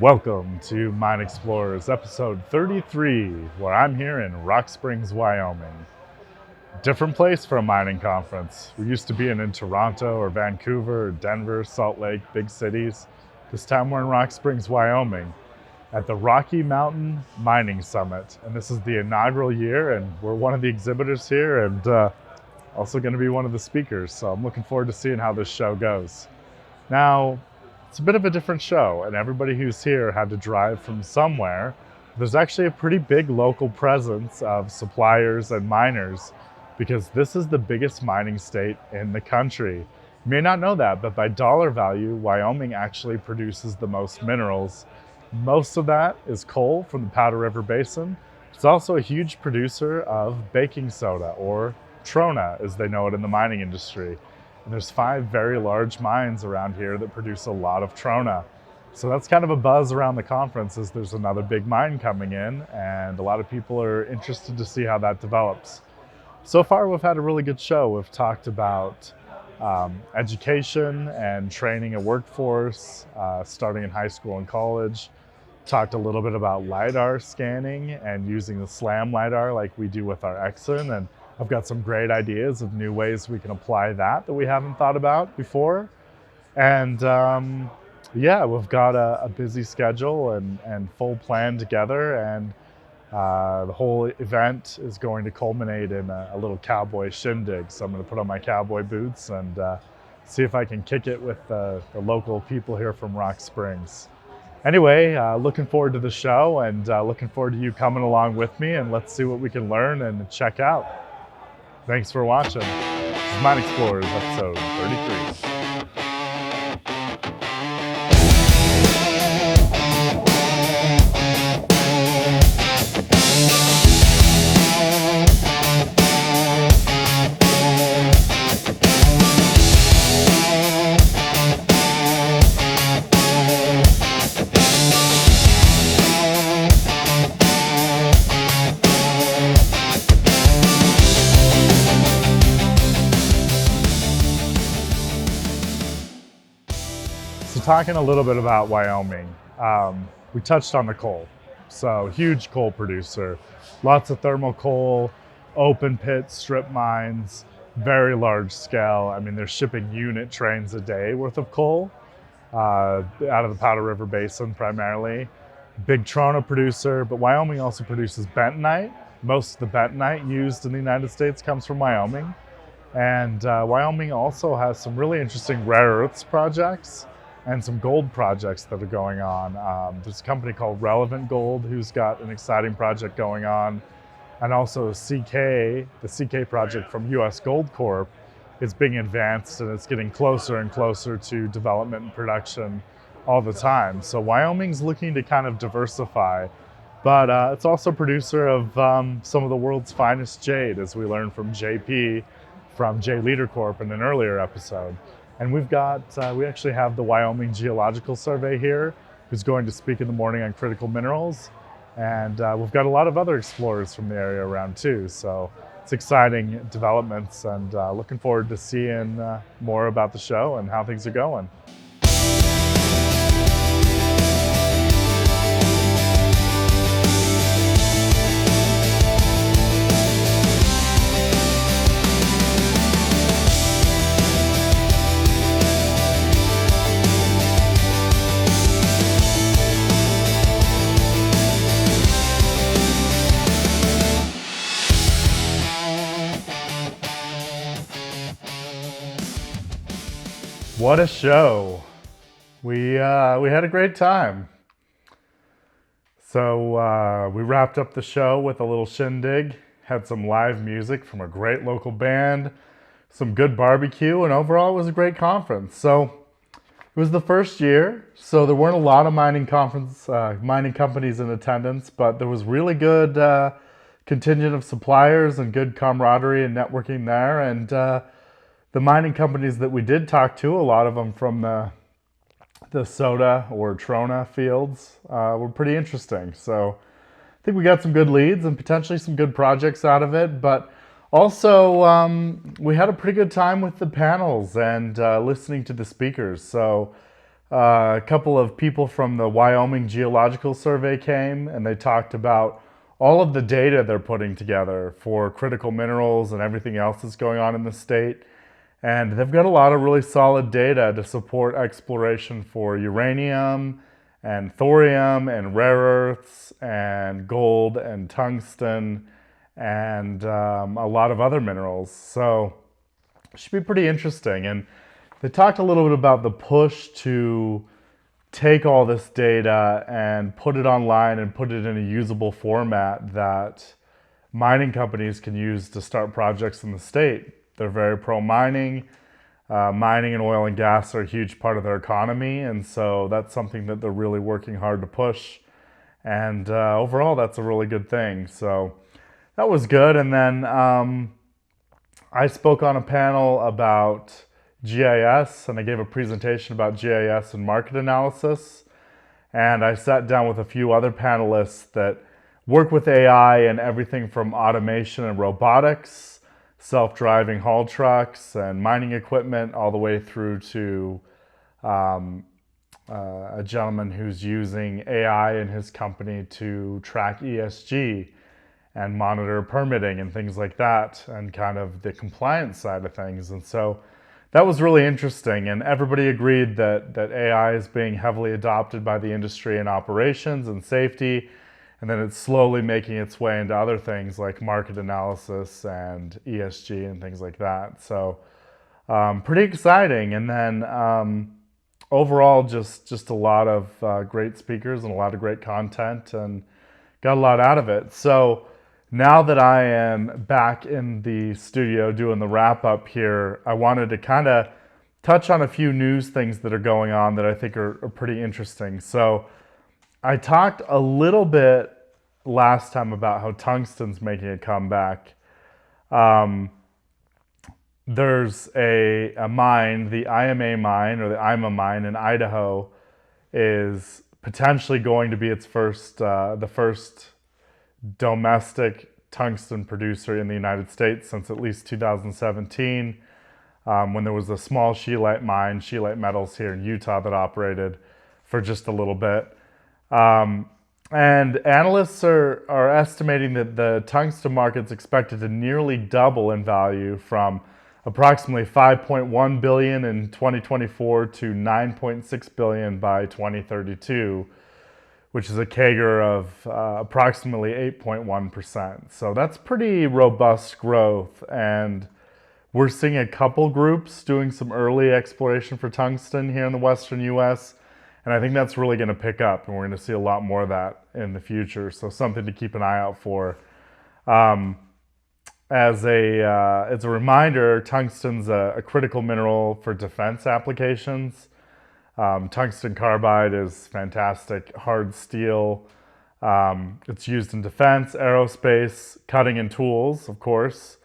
Welcome to Mine Explorers, episode 33, where I'm here in Rock Springs, Wyoming. Different place for a mining conference. We used to be in Toronto or Vancouver or Denver, Salt Lake, big cities. This time we're in Rock Springs, Wyoming at the Rocky Mountain Mining Summit. And this is the inaugural year, and we're one of the exhibitors here and also going to be one of the speakers. So I'm looking forward to seeing how this show goes. Now, it's a bit of a different show, and everybody who's here had to drive from somewhere. There's actually a pretty big local presence of suppliers and miners because this is the biggest mining state in the country. You may not know that, but by dollar value, Wyoming actually produces the most minerals. Most of that is coal from the Powder River Basin. It's also a huge producer of baking soda, or trona, as they know it in the mining industry. And there's 5 very large mines around here that produce a lot of trona. So that's kind of a buzz around the conference, as there's another big mine coming in, and a lot of people are interested to see how that develops. So far, we've had a really good show. We've talked about education and training a workforce, starting in high school and college. Talked a little bit about LiDAR scanning and using the SLAM LiDAR like we do with our Exxon, and I've got some great ideas of new ways we can apply that we haven't thought about before. And yeah, we've got a busy schedule and full plan together, and the whole event is going to culminate in a little cowboy shindig. So I'm going to put on my cowboy boots and see if I can kick it with the local people here from Rock Springs. Anyway, looking forward to the show, and looking forward to you coming along with me, and let's see what we can learn and check out. Thanks for watching. This is Mine Explorers, episode 33. Talking a little bit about Wyoming, we touched on the coal. So huge coal producer, lots of thermal coal, open pit strip mines, very large scale. I mean, they're shipping unit trains a day worth of coal out of the Powder River Basin primarily. Big trona producer, but Wyoming also produces bentonite. Most of the bentonite used in the United States comes from Wyoming. And Wyoming also has some really interesting rare earths projects and some gold projects that are going on. There's a company called Relevant Gold who's got an exciting project going on. And also CK, the CK project from US Gold Corp, is being advanced, and it's getting closer and closer to development and production all the time. So Wyoming's looking to kind of diversify, but it's also a producer of some of the world's finest jade, as we learned from JP from J Leader Corp in an earlier episode. And we actually have the Wyoming Geological Survey here, who's going to speak in the morning on critical minerals. And we've got a lot of other explorers from the area around too. So it's exciting developments, and looking forward to seeing more about the show and how things are going. What a show. We had a great time. So we wrapped up the show with a little shindig, had some live music from a great local band, some good barbecue, and overall it was a great conference. So it was the first year, so there weren't a lot of mining companies in attendance, but there was really good contingent of suppliers and good camaraderie and networking there. And the mining companies that we did talk to, a lot of them from the soda or trona fields, were pretty interesting. So I think we got some good leads and potentially some good projects out of it. But also, we had a pretty good time with the panels and listening to the speakers. So A couple of people from the Wyoming Geological Survey came and they talked about all of the data they're putting together for critical minerals and everything else that's going on in the state. And they've got a lot of really solid data to support exploration for uranium and thorium and rare earths and gold and tungsten and a lot of other minerals. So it should be pretty interesting. And they talked a little bit about the push to take all this data and put it online and put it in a usable format that mining companies can use to start projects in the state. They're very pro-mining. Mining and oil and gas are a huge part of their economy, and so that's something that they're really working hard to push. And overall, that's a really good thing. So that was good. And then I spoke on a panel about GIS, and I gave a presentation about GIS and market analysis. And I sat down with a few other panelists that work with AI and everything from automation and robotics, self-driving haul trucks and mining equipment, all the way through to a gentleman who's using AI in his company to track ESG and monitor permitting and things like that, and kind of the compliance side of things. And so that was really interesting, and everybody agreed that AI is being heavily adopted by the industry in operations and safety, and then it's slowly making its way into other things like market analysis and ESG and things like that. So pretty exciting. And then overall, just a lot of great speakers and a lot of great content, and got a lot out of it. So now that I am back in the studio doing the wrap up here, I wanted to kind of touch on a few news things that are going on that I think are pretty interesting. So I talked a little bit last time about how tungsten's making a comeback. There's a mine, the IMA mine, or the IMA mine in Idaho, is potentially going to be its the first domestic tungsten producer in the United States since at least 2017, when there was a small scheelite mine, Scheelite Metals, here in Utah that operated for just a little bit. And analysts are estimating that the tungsten market's expected to nearly double in value from approximately $5.1 billion in 2024 to $9.6 billion by 2032, which is a CAGR of approximately 8.1%. So that's pretty robust growth. And we're seeing a couple groups doing some early exploration for tungsten here in the Western US. And I think that's really going to pick up, and we're going to see a lot more of that in the future. So something to keep an eye out for. As a reminder, tungsten's a critical mineral for defense applications. Tungsten carbide is fantastic hard steel. It's used in defense, aerospace, cutting and tools, of course.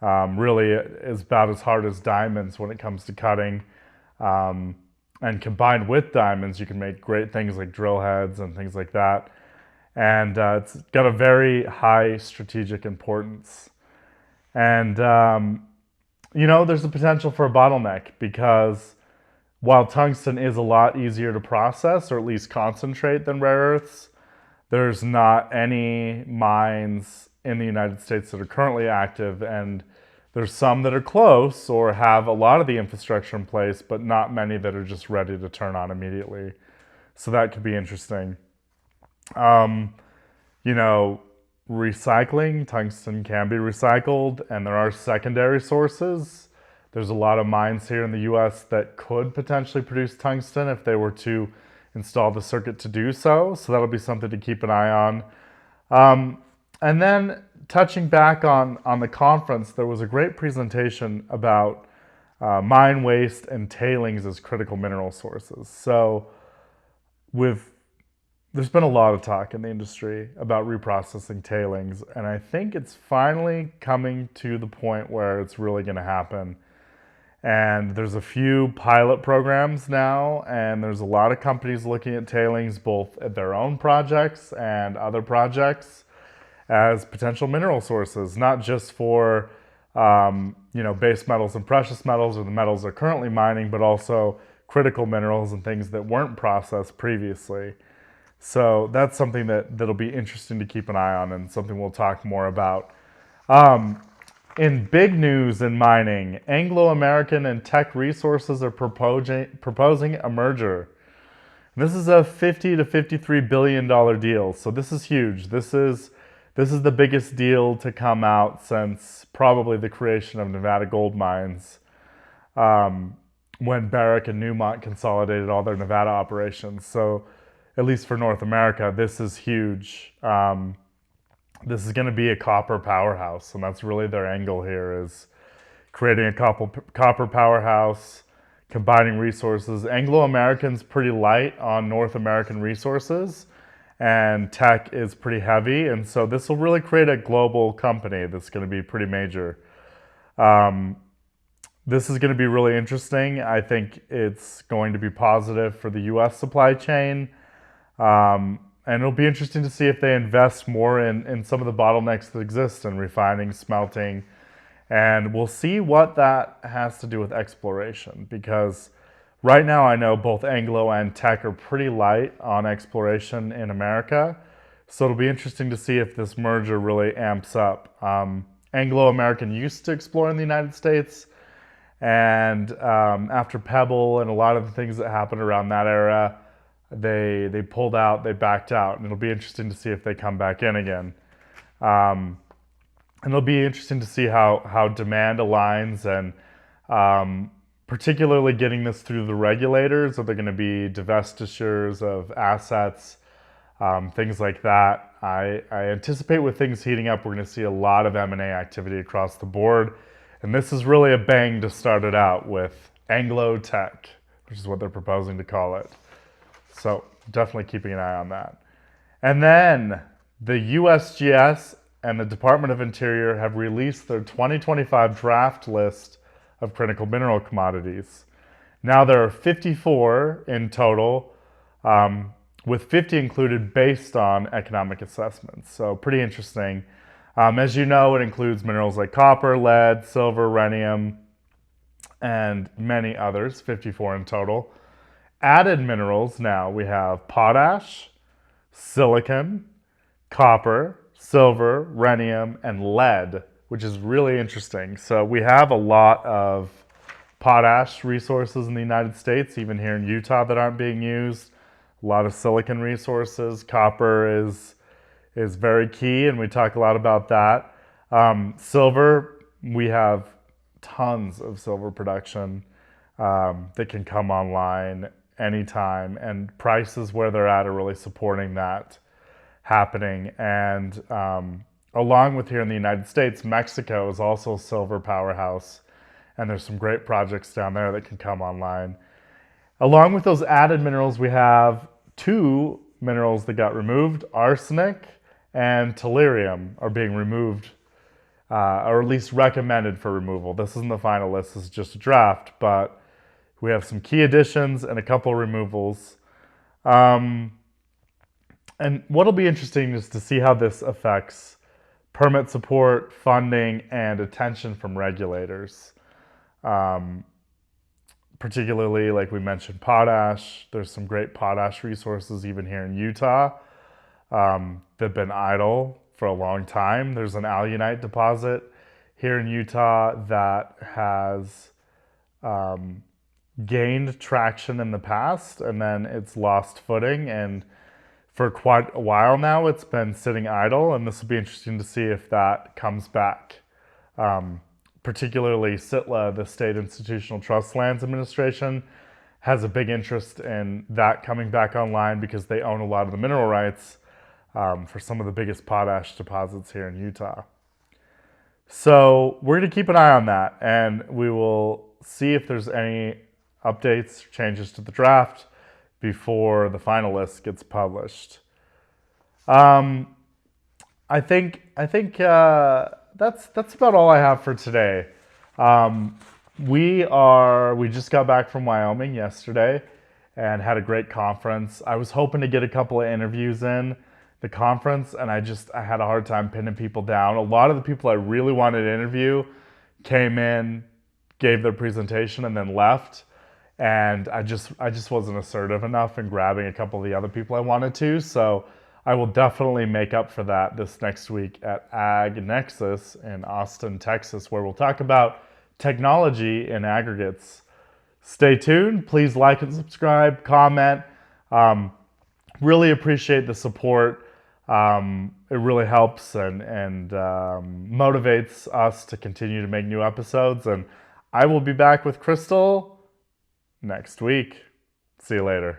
Really is about as hard as diamonds when it comes to cutting. And combined with diamonds, you can make great things like drill heads and things like that. And it's got a very high strategic importance. And, there's a potential for a bottleneck, because while tungsten is a lot easier to process, or at least concentrate, than rare earths, there's not any mines in the United States that are currently active, and there's some that are close or have a lot of the infrastructure in place, but not many that are just ready to turn on immediately. So that could be interesting. Recycling, tungsten can be recycled, and there are secondary sources. There's a lot of mines here in the US that could potentially produce tungsten if they were to install the circuit to do so. So that'll be something to keep an eye on. And then touching back on the conference, there was a great presentation about mine waste and tailings as critical mineral sources. So there's been a lot of talk in the industry about reprocessing tailings, and I think it's finally coming to the point where it's really going to happen. And there's a few pilot programs now, and there's a lot of companies looking at tailings, both at their own projects and other projects, as potential mineral sources, not just for base metals and precious metals, or the metals they're currently mining, but also critical minerals and things that weren't processed previously. So that's something that'll be interesting to keep an eye on, and something we'll talk more about. In big news in mining, Anglo American and Teck Resources are proposing a merger. This is a $50 to $53 billion deal, so this is huge. This is the biggest deal to come out since probably the creation of Nevada gold mines, when Barrick and Newmont consolidated all their Nevada operations. So at least for North America, this is huge. This is going to be a copper powerhouse, and that's really their angle here, is creating a copper powerhouse, combining resources. Anglo American's pretty light on North American resources, and Teck is pretty heavy, and so this will really create a global company that's going to be pretty major. This is going to be really interesting. I think it's going to be positive for the U.S. supply chain. And it'll be interesting to see if they invest more in some of the bottlenecks that exist in refining, smelting, and we'll see what that has to do with exploration, because right now I know both Anglo and Teck are pretty light on exploration in America. So it'll be interesting to see if this merger really amps up. Anglo American used to explore in the United States, and after Pebble and a lot of the things that happened around that era, they pulled out, they backed out, and it'll be interesting to see if they come back in again. And it'll be interesting to see how demand aligns, and particularly getting this through the regulators. Are there going to be divestitures of assets, things like that? I anticipate with things heating up, we're going to see a lot of M&A activity across the board. And this is really a bang to start it out with Anglo Teck, which is what they're proposing to call it. So definitely keeping an eye on that. And then the USGS and the Department of Interior have released their 2025 draft list of critical mineral commodities. Now there are 54 in total, with 50 included based on economic assessments. So pretty interesting. As you know, it includes minerals like copper, lead, silver, rhenium, and many others, 54 in total. Added minerals now, we have potash, silicon, copper, silver, rhenium, and lead, which is really interesting. So we have a lot of potash resources in the United States, even here in Utah, that aren't being used. A lot of silicon resources. Copper is very key, and we talk a lot about that. Silver, we have tons of silver production that can come online anytime, and prices where they're at are really supporting that happening. And along with here in the United States, Mexico is also a silver powerhouse, and there's some great projects down there that can come online. Along with those added minerals, we have two minerals that got removed. Arsenic and tellurium are being removed, or at least recommended for removal. This isn't the final list, this is just a draft, but we have some key additions and a couple removals. And what'll be interesting is to see how this affects permit support, funding, and attention from regulators. Particularly, like we mentioned, potash. There's some great potash resources even here in Utah that have been idle for a long time. There's an alunite deposit here in Utah that has gained traction in the past, and then it's lost footing, and for quite a while now it's been sitting idle, and this will be interesting to see if that comes back. Particularly SITLA, the State Institutional Trust Lands Administration, has a big interest in that coming back online because they own a lot of the mineral rights for some of the biggest potash deposits here in Utah. So we're going to keep an eye on that, and we will see if there's any updates, changes to the draft before the final list gets published. I think that's about all I have for today. We just got back from Wyoming yesterday and had a great conference. I was hoping to get a couple of interviews in the conference, and I had a hard time pinning people down. A lot of the people I really wanted to interview came in, gave their presentation, and then left. and I just wasn't assertive enough in grabbing a couple of the other people I wanted to. So I will definitely make up for that this next week at Ag Nexus in Austin, Texas, where we'll talk about technology in aggregates. Stay tuned. Please like and subscribe, comment. Really appreciate the support. It really helps and motivates us to continue to make new episodes. And I will be back with Crystal next week. See you later.